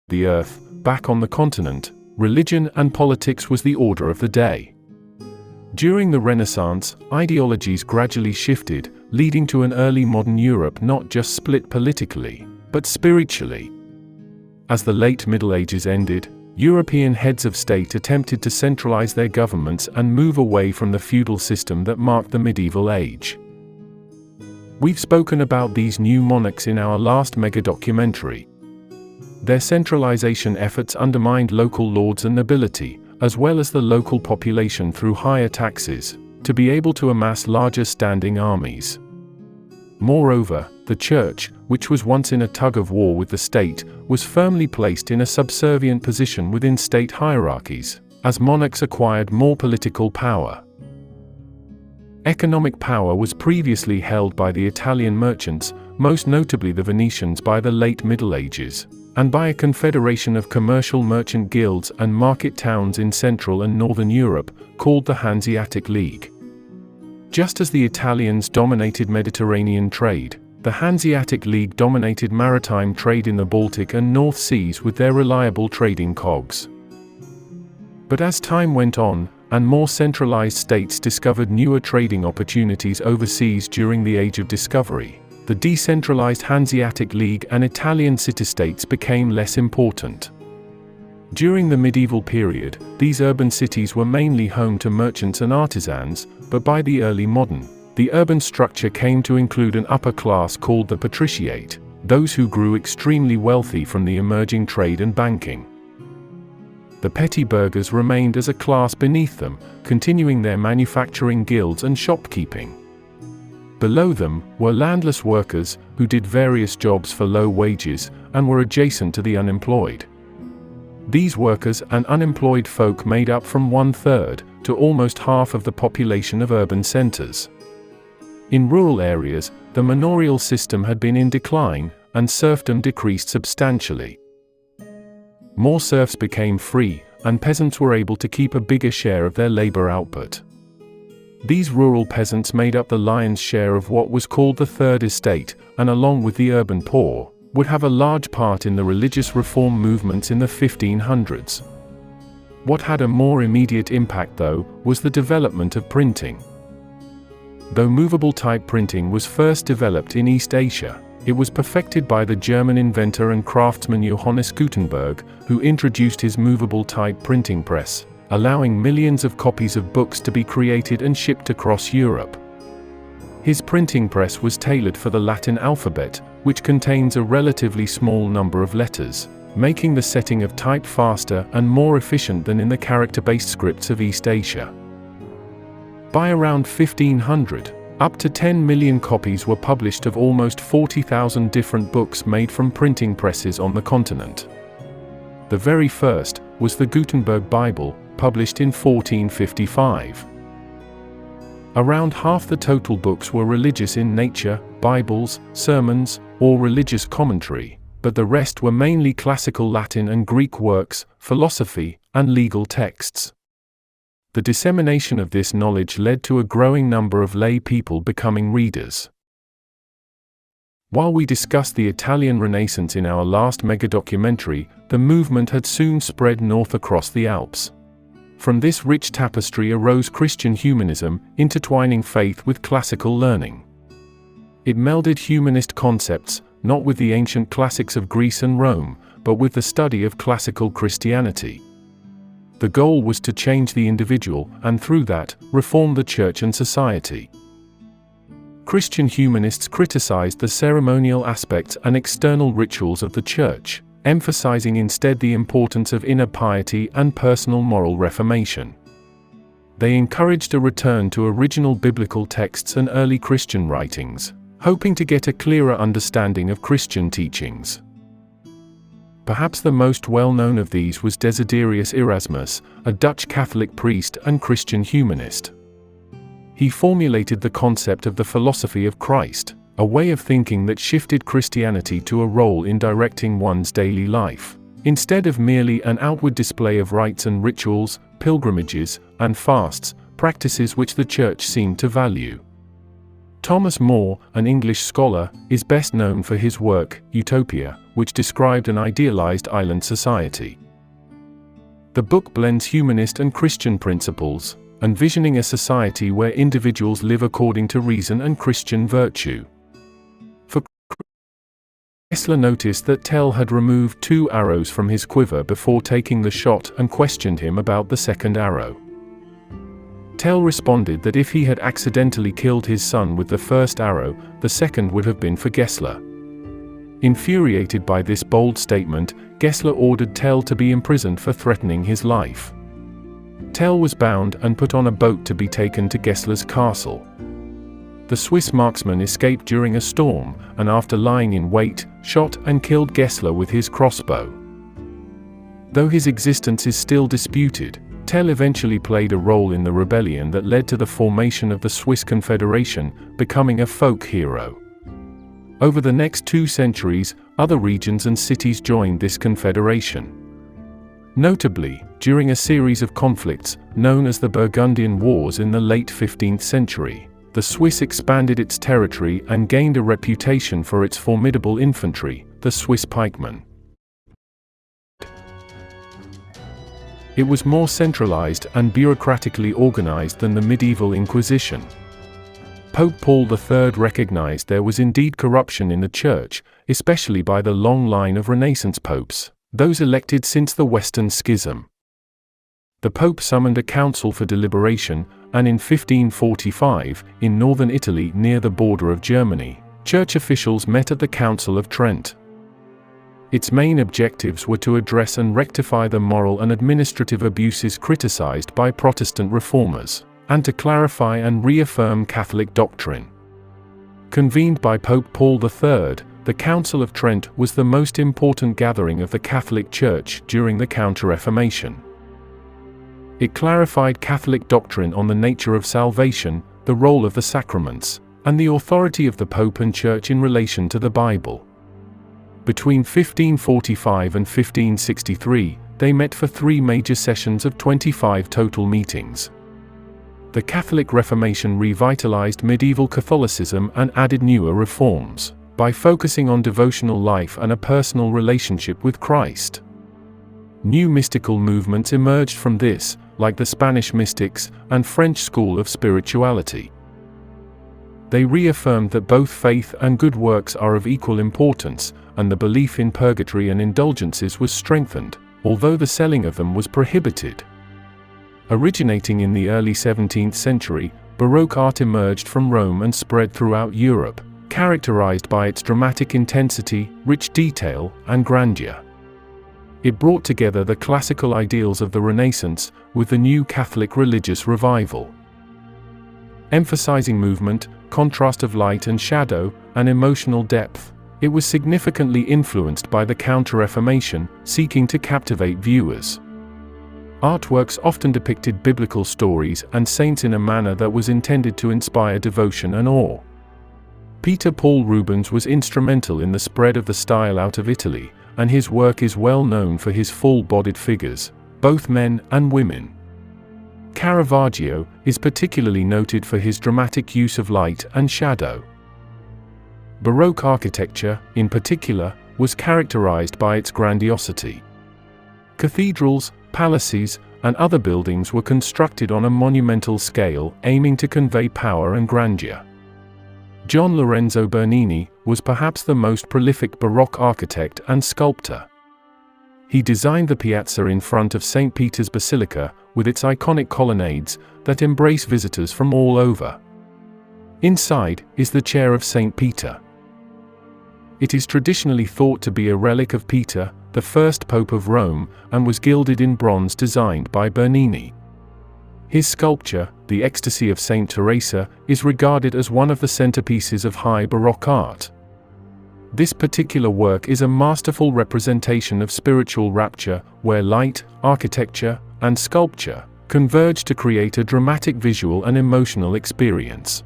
the earth, back on the continent, religion and politics was the order of the day. During the Renaissance, ideologies gradually shifted, leading to an early modern Europe not just split politically, but spiritually. As the late Middle Ages ended, European heads of state attempted to centralize their governments and move away from the feudal system that marked the medieval age. We've spoken about these new monarchs in our last mega-documentary. Their centralization efforts undermined local lords and nobility, as well as the local population through higher taxes, to be able to amass larger standing armies. Moreover, the Church, which was once in a tug-of-war with the state, was firmly placed in a subservient position within state hierarchies, as monarchs acquired more political power. Economic power was previously held by the Italian merchants, most notably the Venetians by the late Middle Ages, and by a confederation of commercial merchant guilds and market towns in Central and Northern Europe, called the Hanseatic League. Just as the Italians dominated Mediterranean trade, the Hanseatic League dominated maritime trade in the Baltic and North Seas with their reliable trading cogs. But as time went on, and more centralized states discovered newer trading opportunities overseas during the Age of Discovery, the decentralized Hanseatic League and Italian city-states became less important. During the medieval period, these urban cities were mainly home to merchants and artisans, but by the early modern, the urban structure came to include an upper class called the patriciate, those who grew extremely wealthy from the emerging trade and banking. The petty burghers remained as a class beneath them, continuing their manufacturing guilds and shopkeeping. Below them were landless workers, who did various jobs for low wages, and were adjacent to the unemployed. These workers and unemployed folk made up from 1/3 to almost half of the population of urban centers. In rural areas, the manorial system had been in decline, and serfdom decreased substantially. More serfs became free, and peasants were able to keep a bigger share of their labor output. These rural peasants made up the lion's share of what was called the Third Estate, and along with the urban poor, would have a large part in the religious reform movements in the 1500s. What had a more immediate impact, though, was the development of printing. Though movable type printing was first developed in East Asia, it was perfected by the German inventor and craftsman Johannes Gutenberg, who introduced his movable type printing press, allowing millions of copies of books to be created and shipped across Europe. His printing press was tailored for the Latin alphabet, which contains a relatively small number of letters, making the setting of type faster and more efficient than in the character-based scripts of East Asia. By around 1500, up to 10 million copies were published of almost 40,000 different books made from printing presses on the continent. The very first was the Gutenberg Bible, published in 1455. Around half the total books were religious in nature, Bibles, sermons, or religious commentary, but the rest were mainly classical Latin and Greek works, philosophy, and legal texts. The dissemination of this knowledge led to a growing number of lay people becoming readers. While we discussed the Italian Renaissance in our last mega-documentary, the movement had soon spread north across the Alps. From this rich tapestry arose Christian humanism, intertwining faith with classical learning. It melded humanist concepts, not with the ancient classics of Greece and Rome, but with the study of classical Christianity. The goal was to change the individual, and through that, reform the church and society. Christian humanists criticized the ceremonial aspects and external rituals of the church, emphasizing instead the importance of inner piety and personal moral reformation. They encouraged a return to original biblical texts and early Christian writings, hoping to get a clearer understanding of Christian teachings. Perhaps the most well-known of these was Desiderius Erasmus, a Dutch Catholic priest and Christian humanist. He formulated the concept of the philosophy of Christ, a way of thinking that shifted Christianity to a role in directing one's daily life, instead of merely an outward display of rites and rituals, pilgrimages, and fasts, practices which the Church seemed to value. Thomas More, an English scholar, is best known for his work, Utopia, which described an idealized island society. The book blends humanist and Christian principles, envisioning a society where individuals live according to reason and Christian virtue. For Gessler noticed that Tell had removed 2 arrows from his quiver before taking the shot and questioned him about the second arrow. Tell responded that if he had accidentally killed his son with the first arrow, the second would have been for Gessler. Infuriated by this bold statement, Gessler ordered Tell to be imprisoned for threatening his life. Tell was bound and put on a boat to be taken to Gessler's castle. The Swiss marksman escaped during a storm, and after lying in wait, shot and killed Gessler with his crossbow. Though his existence is still disputed, Tell eventually played a role in the rebellion that led to the formation of the Swiss Confederation, becoming a folk hero. Over the next 2 centuries, other regions and cities joined this confederation. Notably, during a series of conflicts, known as the Burgundian Wars in the late 15th century, the Swiss expanded its territory and gained a reputation for its formidable infantry, the Swiss pikemen. It was more centralized and bureaucratically organized than the medieval Inquisition. Pope Paul III recognized there was indeed corruption in the Church, especially by the long line of Renaissance popes, those elected since the Western Schism. The Pope summoned a council for deliberation, and in 1545, in northern Italy near the border of Germany, Church officials met at the Council of Trent. Its main objectives were to address and rectify the moral and administrative abuses criticized by Protestant reformers, and to clarify and reaffirm Catholic doctrine. Convened by Pope Paul III, the Council of Trent was the most important gathering of the Catholic Church during the Counter-Reformation. It clarified Catholic doctrine on the nature of salvation, the role of the sacraments, and the authority of the Pope and Church in relation to the Bible. Between 1545 and 1563, they met for 3 major sessions of 25 total meetings. The Catholic Reformation revitalized medieval Catholicism and added newer reforms, by focusing on devotional life and a personal relationship with Christ. New mystical movements emerged from this, like the Spanish mystics and French school of spirituality. They reaffirmed that both faith and good works are of equal importance, and the belief in purgatory and indulgences was strengthened, although the selling of them was prohibited. Originating in the early 17th century, Baroque art emerged from Rome and spread throughout Europe, characterized by its dramatic intensity, rich detail, and grandeur. It brought together the classical ideals of the Renaissance with the new Catholic religious revival. Emphasizing movement, contrast of light and shadow, and emotional depth, it was significantly influenced by the Counter-Reformation, seeking to captivate viewers. Artworks often depicted biblical stories and saints in a manner that was intended to inspire devotion and awe. Peter Paul Rubens was instrumental in the spread of the style out of Italy, and his work is well known for his full-bodied figures, both men and women. Caravaggio is particularly noted for his dramatic use of light and shadow. Baroque architecture, in particular, was characterized by its grandiosity. Cathedrals, palaces, and other buildings were constructed on a monumental scale, aiming to convey power and grandeur. John Lorenzo Bernini was perhaps the most prolific Baroque architect and sculptor. He designed the piazza in front of St. Peter's Basilica, with its iconic colonnades that embrace visitors from all over. Inside is the chair of St. Peter. It is traditionally thought to be a relic of Peter, the first Pope of Rome, and was gilded in bronze designed by Bernini. His sculpture, The Ecstasy of Saint Teresa, is regarded as one of the centerpieces of high Baroque art. This particular work is a masterful representation of spiritual rapture, where light, architecture, and sculpture converge to create a dramatic visual and emotional experience.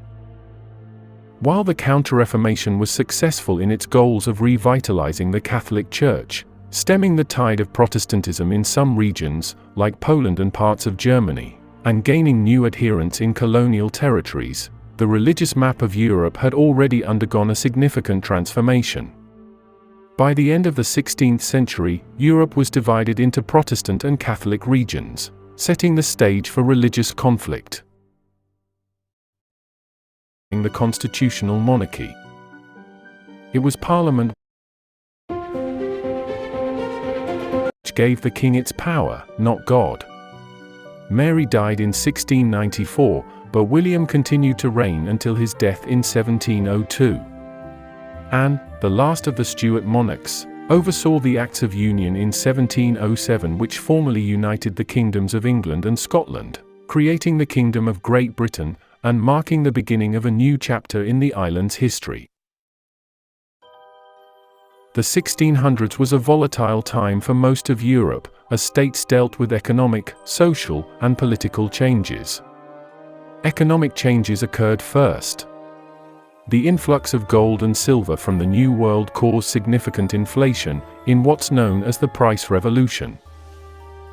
While the Counter-Reformation was successful in its goals of revitalizing the Catholic Church, stemming the tide of Protestantism in some regions, like Poland and parts of Germany, and gaining new adherents in colonial territories, the religious map of Europe had already undergone a significant transformation. By the end of the 16th century, Europe was divided into Protestant and Catholic regions, setting the stage for religious conflict. The constitutional monarchy. It was Parliament which gave the king its power, not God. Mary died in 1694, but William continued to reign until his death in 1702. Anne, the last of the Stuart monarchs, oversaw the Acts of Union in 1707, which formally united the kingdoms of England and Scotland, creating the Kingdom of Great Britain, and marking the beginning of a new chapter in the island's history. The 1600s was a volatile time for most of Europe, as states dealt with economic, social, and political changes. Economic changes occurred first. The influx of gold and silver from the New World caused significant inflation, in what's known as the Price Revolution.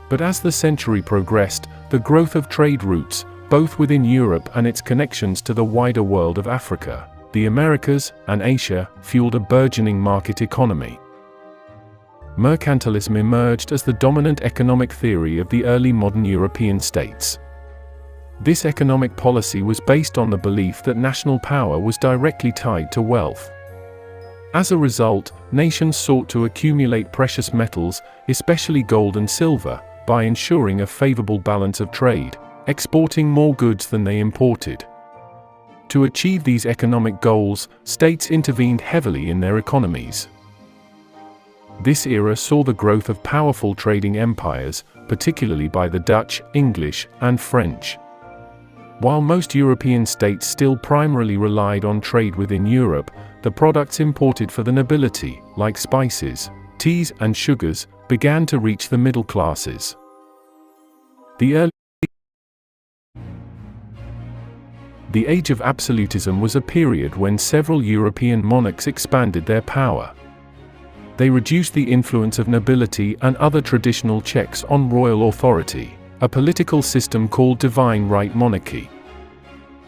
But as the century progressed, the growth of trade routes, both within Europe and its connections to the wider world of Africa, the Americas, and Asia, fueled a burgeoning market economy. Mercantilism emerged as the dominant economic theory of the early modern European states. This economic policy was based on the belief that national power was directly tied to wealth. As a result, nations sought to accumulate precious metals, especially gold and silver, by ensuring a favorable balance of trade, exporting more goods than they imported. To achieve these economic goals, states intervened heavily in their economies. This era saw the growth of powerful trading empires, particularly by the Dutch, English, and French. While most European states still primarily relied on trade within Europe, the products imported for the nobility, like spices, teas, and sugars, began to reach the middle classes. The Age of Absolutism was a period when several European monarchs expanded their power. They reduced the influence of nobility and other traditional checks on royal authority, a political system called divine right monarchy.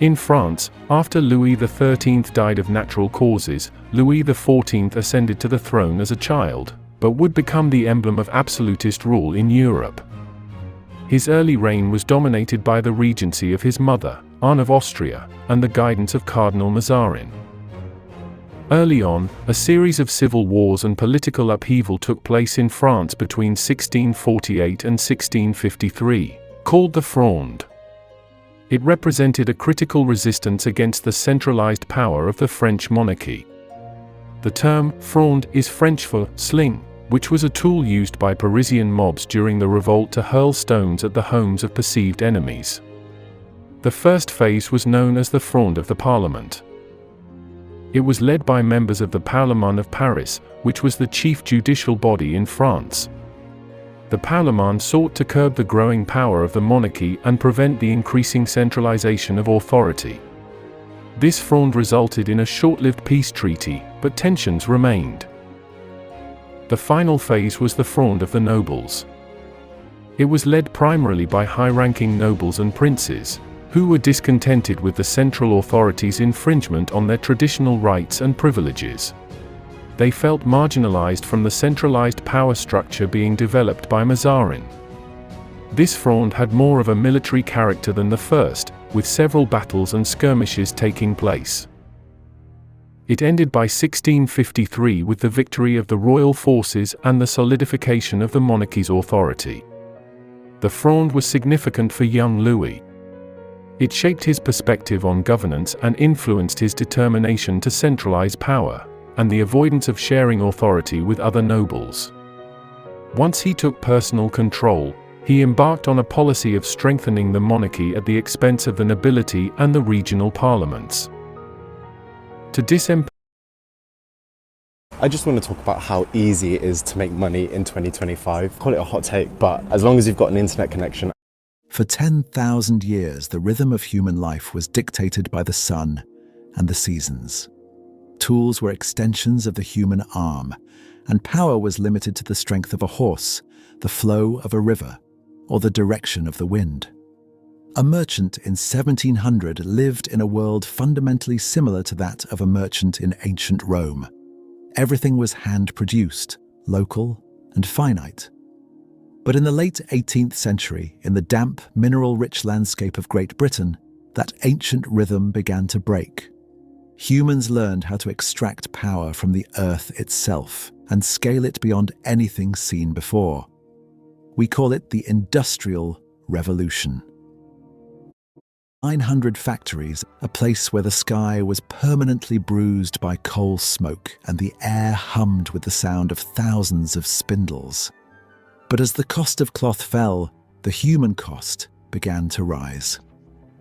In France, after Louis XIII died of natural causes, Louis XIV ascended to the throne as a child, but would become the emblem of absolutist rule in Europe. His early reign was dominated by the regency of his mother, Anne of Austria, and the guidance of Cardinal Mazarin. Early on, a series of civil wars and political upheaval took place in France between 1648 and 1653, called the Fronde. It represented a critical resistance against the centralized power of the French monarchy. The term fronde is French for sling, which was a tool used by Parisian mobs during the revolt to hurl stones at the homes of perceived enemies. The first phase was known as the Fronde of the Parlement. It was led by members of the Parlement of Paris, which was the chief judicial body in France. The Parlement sought to curb the growing power of the monarchy and prevent the increasing centralization of authority. This Fronde resulted in a short-lived peace treaty, but tensions remained. The final phase was the Fronde of the Nobles. It was led primarily by high-ranking nobles and princes, who were discontented with the central authorities' infringement on their traditional rights and privileges. They felt marginalized from the centralized power structure being developed by Mazarin. This Fronde had more of a military character than the first, with several battles and skirmishes taking place. It ended by 1653 with the victory of the royal forces and the solidification of the monarchy's authority. The Fronde was significant for young Louis. It shaped his perspective on governance and influenced his determination to centralize power, and the avoidance of sharing authority with other nobles. Once he took personal control, he embarked on a policy of strengthening the monarchy at the expense of the nobility and the regional parliaments. I just want to talk about how easy it is to make money in 2025. Call it a hot take, but as long as you've got an internet connection. For 10,000 years, the rhythm of human life was dictated by the sun and the seasons. Tools were extensions of the human arm, and power was limited to the strength of a horse, the flow of a river, or the direction of the wind. A merchant in 1700 lived in a world fundamentally similar to that of a merchant in ancient Rome. Everything was hand-produced, local, and finite. But in the late 18th century, in the damp, mineral-rich landscape of Great Britain, that ancient rhythm began to break. Humans learned how to extract power from the earth itself and scale it beyond anything seen before. We call it the Industrial Revolution. 900 factories, a place where the sky was permanently bruised by coal smoke and the air hummed with the sound of thousands of spindles. But as the cost of cloth fell, the human cost began to rise.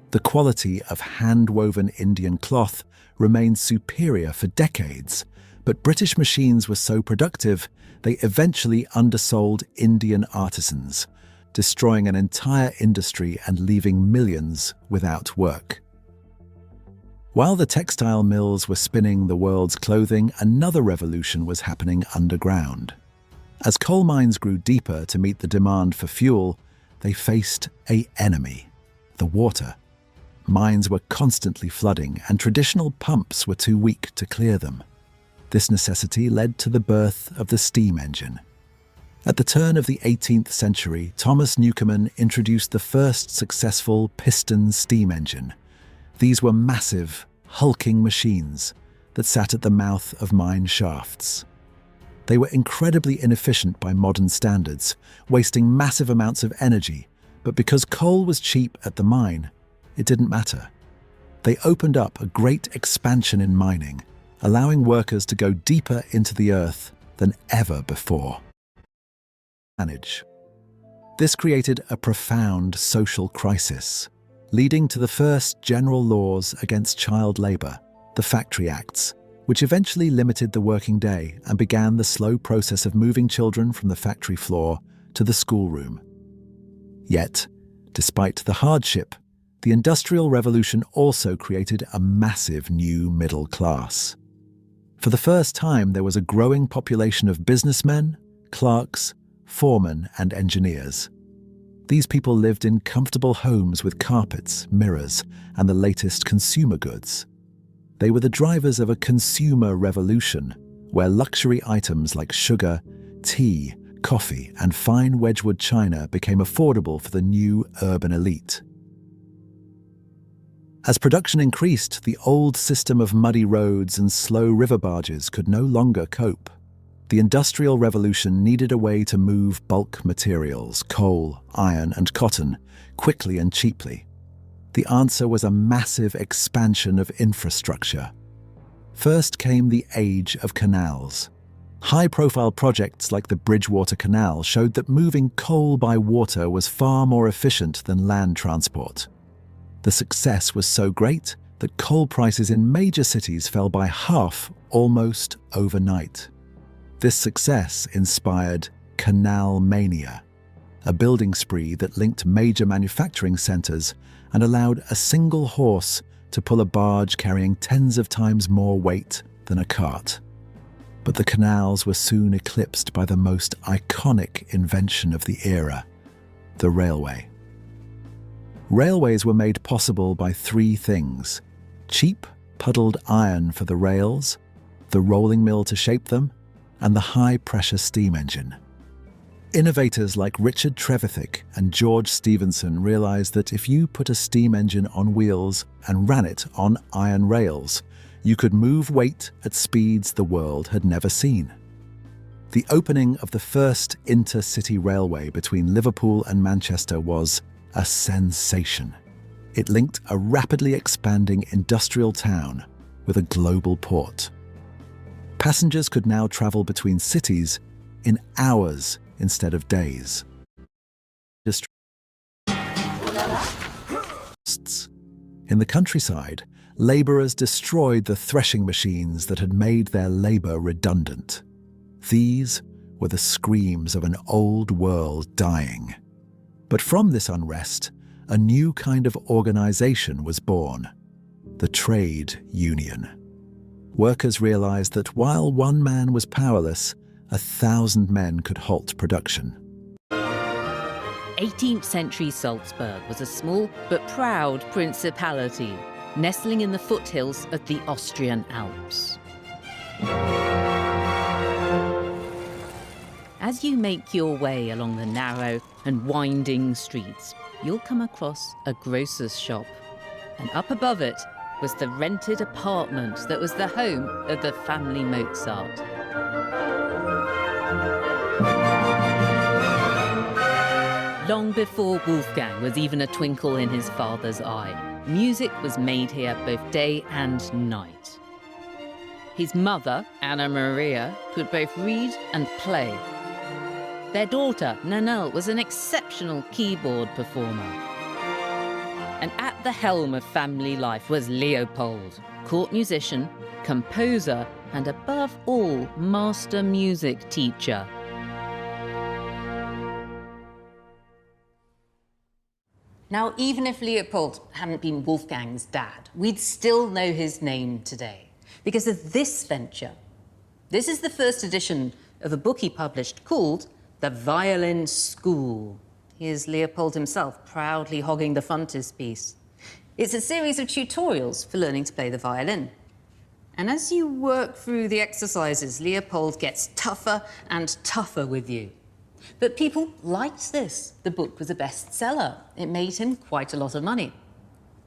The quality of hand-woven Indian cloth remained superior for decades, but British machines were so productive they eventually undersold Indian artisans, destroying an entire industry and leaving millions without work. While the textile mills were spinning the world's clothing, another revolution was happening underground. As coal mines grew deeper to meet the demand for fuel, they faced an enemy: the water. Mines were constantly flooding, and traditional pumps were too weak to clear them. This necessity led to the birth of the steam engine. At the turn of the 18th century, Thomas Newcomen introduced the first successful piston steam engine. These were massive, hulking machines that sat at the mouth of mine shafts. They were incredibly inefficient by modern standards, wasting massive amounts of energy, but because coal was cheap at the mine, it didn't matter. They opened up a great expansion in mining, allowing workers to go deeper into the earth than ever before. This created a profound social crisis, leading to the first general laws against child labor, the Factory Acts, which eventually limited the working day and began the slow process of moving children from the factory floor to the schoolroom. Yet, despite the hardship, the Industrial Revolution also created a massive new middle class. For the first time, there was a growing population of businessmen, clerks, foremen, and engineers. These people lived in comfortable homes with carpets, mirrors, and the latest consumer goods. They were the drivers of a consumer revolution, where luxury items like sugar, tea, coffee, and fine Wedgwood china became affordable for the new urban elite. As production increased, the old system of muddy roads and slow river barges could no longer cope. The Industrial Revolution needed a way to move bulk materials, coal, iron, and cotton, quickly and cheaply. The answer was a massive expansion of infrastructure. First came the age of canals. High-profile projects like the Bridgewater Canal showed that moving coal by water was far more efficient than land transport. The success was so great that coal prices in major cities fell by half almost overnight. This success inspired Canal Mania, a building spree that linked major manufacturing centers and allowed a single horse to pull a barge carrying tens of times more weight than a cart. But the canals were soon eclipsed by the most iconic invention of the era: the railway. Railways were made possible by three things: cheap, puddled iron for the rails, the rolling mill to shape them, and the high-pressure steam engine. Innovators like Richard Trevithick and George Stephenson realized that if you put a steam engine on wheels and ran it on iron rails, you could move weight at speeds the world had never seen. The opening of the first intercity railway between Liverpool and Manchester was a sensation. It linked a rapidly expanding industrial town with a global port. Passengers could now travel between cities in hours instead of days. In the countryside, labourers destroyed the threshing machines that had made their labour redundant. These were the screams of an old world dying. But from this unrest, a new kind of organisation was born: the trade union. Workers realized that while one man was powerless, 1,000 men could halt production. 18th century Salzburg was a small but proud principality, nestling in the foothills of the Austrian Alps. As you make your way along the narrow and winding streets, you'll come across a grocer's shop, and up above it was the rented apartment that was the home of the family Mozart. Long before Wolfgang was even a twinkle in his father's eye, music was made here both day and night. His mother, Anna Maria, could both read and play. Their daughter, Nanel, was an exceptional keyboard performer. And at the helm of family life was Leopold, court musician, composer, and above all, master music teacher. Now, even if Leopold hadn't been Wolfgang's dad, we'd still know his name today because of this venture. This is the first edition of a book he published called The Violin School. Here's Leopold himself proudly hogging the frontispiece. It's a series of tutorials for learning to play the violin. And as you work through the exercises, Leopold gets tougher and tougher with you. But people liked this. The book was a bestseller. It made him quite a lot of money.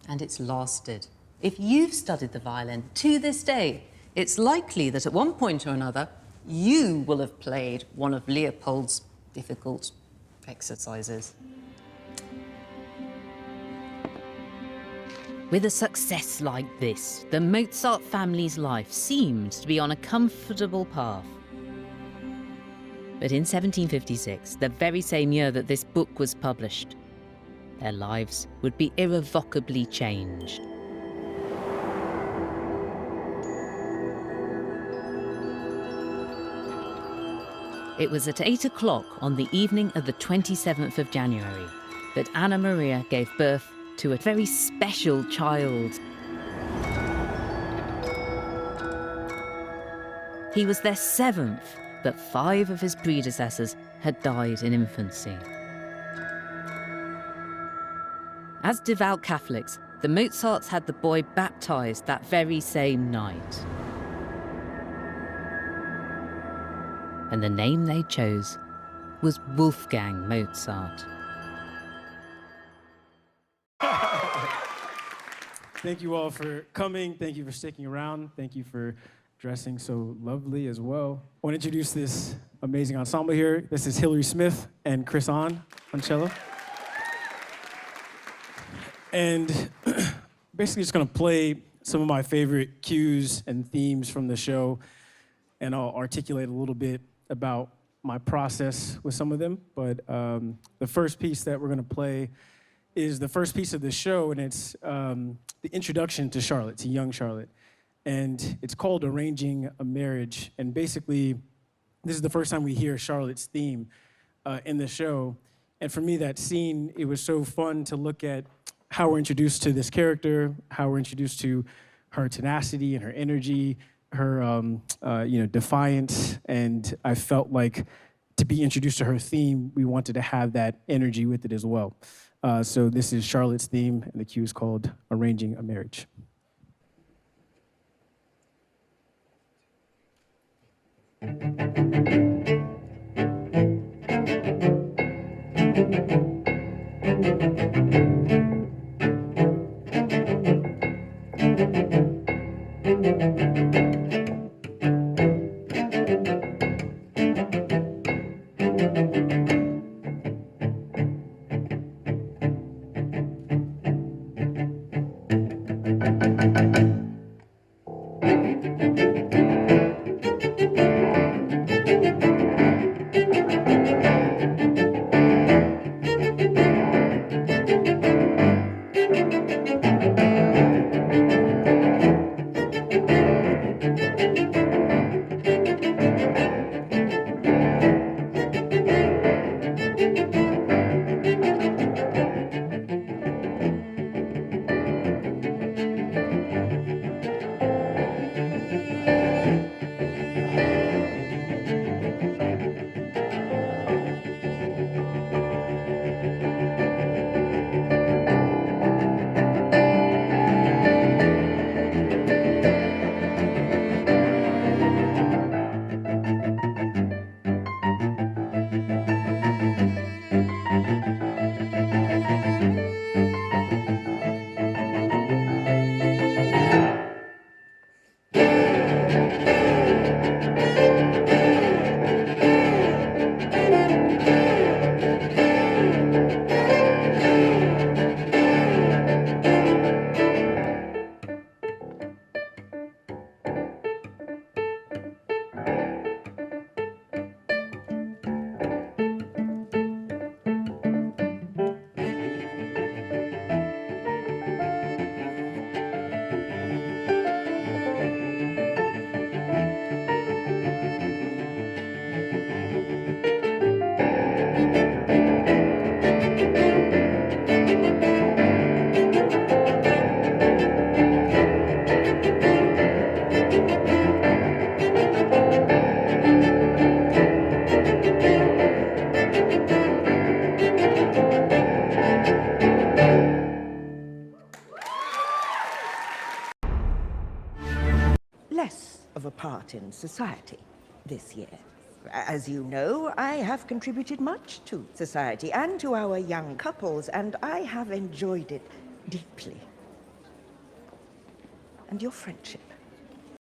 And it's lasted. If you've studied the violin to this day, it's likely that at one point or another, you will have played one of Leopold's difficult exercises. With a success like this, the Mozart family's life seemed to be on a comfortable path. But in 1756, the very same year that this book was published, their lives would be irrevocably changed. It was at 8 o'clock on the evening of the 27th of January that Anna Maria gave birth to a very special child. He was their seventh, but 5 of his predecessors had died in infancy. As devout Catholics, the Mozarts had the boy baptized that very same night. And the name they chose was Wolfgang Mozart. Thank you all for coming. Thank you for sticking around. Thank you for dressing so lovely as well. I want to introduce this amazing ensemble here. This is Hillary Smith and Chris on cello. And basically just going to play some of my favorite cues and themes from the show, and I'll articulate a little bit about my process with some of them. But the first piece that we're going to play is the first piece of the show, and it's the introduction to Charlotte, to young Charlotte. And it's called Arranging a Marriage. And basically, this is the first time we hear Charlotte's theme in the show. And for me, that scene, it was so fun to look at how we're introduced to this character, how we're introduced to her tenacity and her energy, her defiance. And I felt like to be introduced to her theme, we wanted to have that energy with it as well. So this is Charlotte's theme, and the cue is called Arranging a Marriage. Less of a part in society this year. As you know, I have contributed much to society and to our young couples, and I have enjoyed it deeply. And your friendship.